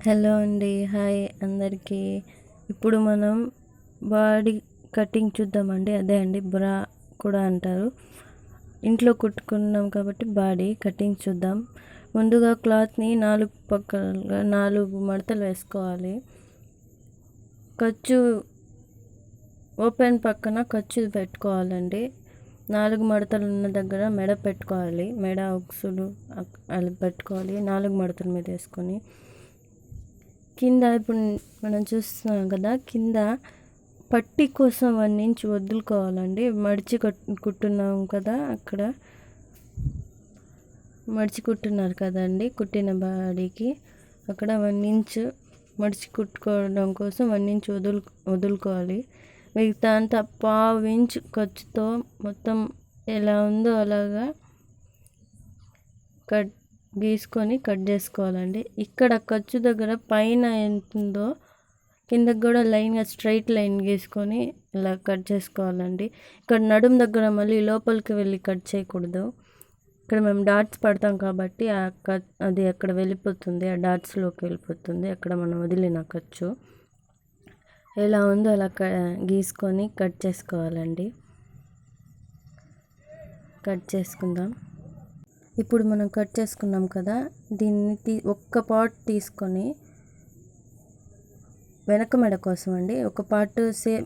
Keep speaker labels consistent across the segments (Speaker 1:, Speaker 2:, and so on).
Speaker 1: Hello అండి, hi అందరికీ. ఇప్పుడు మనం బాడీ కటింగ్ చూద్దామండి. అదే అండి బ్రా కూడా అంటారు. ఇంట్లో కుట్టుకున్నాం కాబట్టి బాడీ కటింగ్ చూద్దాం. ముందుగా క్లాత్ని 4 పక్కలుగా 4 మడతలు వేసుకోవాలి. ఖర్చు ఓపెన్ పక్కన ఖర్చు పెట్టుకోవాలండి. 4 మడతలు ఉన్న దగ్గర మెడ పెట్టుకోవాలి. మెడ ఉక్సులు అలా పెట్టుకోవాలి. 4 మడతల మీద వేసుకొని కింద ఇప్పుడు మనం చూస్తున్నాం కదా, కింద పట్టీ కోసం 1 ఇంచ్ వదులుకోవాలండి. మడిచి కుట్టున్నాం కదా, అక్కడ మడిచి కుట్టున్నారు కదండి, కుట్టిన బాడీకి అక్కడ 1 ఇంచ్ మడిచి కుట్టుకోవడం కోసం 1 ఇంచ్ వదులుకోవాలి. మిగతా అంతా 1/2 ఇంచ్ ఖర్చుతో మొత్తం ఎలా ఉందో అలాగా గీసుకొని కట్ చేసుకోవాలండి. ఇక్కడ ఖర్చు దగ్గర పైన ఎంత ఉందో కిందకి కూడా లైన్గా స్ట్రైట్ లైన్ గీసుకొని ఇలా కట్ చేసుకోవాలండి. ఇక్కడ నడుము దగ్గర మళ్ళీ లోపలికి వెళ్ళి కట్ చేయకూడదు. ఇక్కడ మేము డాట్స్ పడతాం కాబట్టి అది అక్కడ వెళ్ళిపోతుంది, ఆ డాట్స్లోకి వెళ్ళిపోతుంది అక్కడ మనం వదిలిన ఖర్చు. ఎలా ఉందో అలా గీసుకొని కట్ చేసుకోవాలండి. కట్ చేసుకుందాం. ఇప్పుడు మనం కట్ చేసుకున్నాం కదా, దీన్ని ఒక్క పార్ట్ తీసుకొని వెనక మెడ కోసం అండి ఒక పార్ట్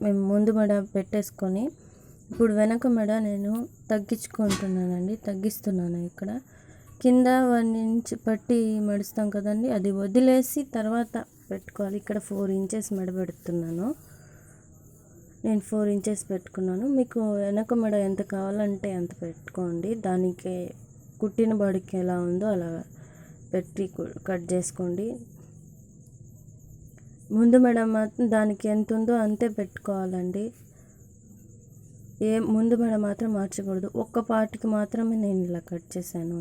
Speaker 1: మేము ముందు మెడ పెట్టేసుకొని ఇప్పుడు వెనక మెడ నేను తగ్గిస్తున్నాను. ఇక్కడ కింద 1 ఇంచ్ పట్టి మడుస్తాం కదండి, అది వదిలేసి తర్వాత పెట్టుకోవాలి. ఇక్కడ 4 ఇంచెస్ మెడ పెడుతున్నాను. నేను 4 ఇంచెస్ పెట్టుకున్నాను. మీకు వెనక మెడ ఎంత కావాలంటే అంత పెట్టుకోండి. దానికి కుట్టిన బాడీకి ఎలా ఉందో అలా పెట్టి కట్ చేసుకోండి. ముందు మెడ మాత్రం దానికి ఎంత ఉందో అంతే పెట్టుకోవాలండి. ముందు మెడ మాత్రం మార్చకూడదు. ఒక్క పార్ట్కి మాత్రమే నేను ఇలా కట్ చేశాను.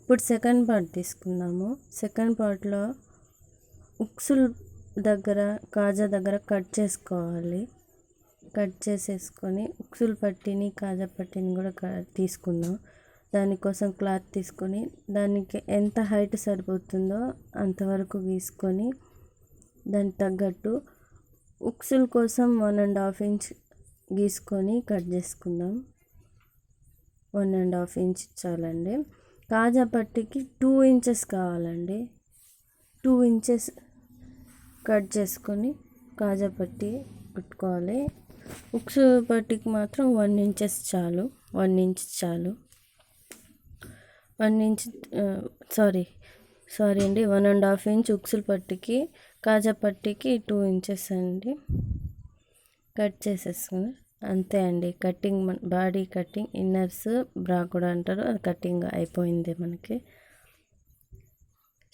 Speaker 1: ఇప్పుడు సెకండ్ పార్ట్ తీసుకుందాము. సెకండ్ పార్ట్లో ఉక్సుల్ దగ్గర కాజా దగ్గర కట్ చేసుకోవాలి. కట్ చేసేసుకొని ఉక్సుల్ పట్టీని కాజా పట్టీని కూడా తీసుకుందాం. దానికోసం క్లాత్ తీసుకొని దానికి ఎంత హైట్ సరిపోతుందో అంతవరకు గీసుకొని దానికి తగ్గట్టు ఉక్సుల్ కోసం 1.5 ఇంచ్ గీసుకొని కట్ చేసుకుందాం. 1.5 ఇంచ్ చాలండి. కాజా పట్టీకి 2 ఇంచెస్ కావాలండి. 2 ఇంచెస్ కట్ చేసుకొని కాజా పట్టీ కుట్టుకోవాలి. ఉక్సు పట్టీకి మాత్రం 1 ఇంచెస్ చాలు. 1 ఇంచ్ చాలు. 1 ఇంచ్ సారీ అండి 1.5 ఇంచ్ ఉక్సుల పట్టీకి, కాజా పట్టీకి 2 ఇంచెస్ అండి. కట్ చేసేసుకుని అంతే అండి. కటింగ్ బాడీ కటింగ్, ఇన్నర్స్ బ్రా కూడా అంటారు, అది కటింగ్ అయిపోయింది. మనకి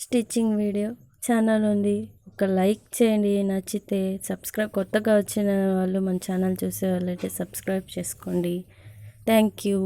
Speaker 1: స్టిచ్చింగ్ వీడియో ఛానల్ ఉంది, ఒక లైక్ చేయండి. నచ్చితే సబ్స్క్రైబ్, కొత్తగా వచ్చిన వాళ్ళు మన ఛానల్ చూసే వాళ్ళైతే సబ్స్క్రైబ్ చేసుకోండి. Thank you.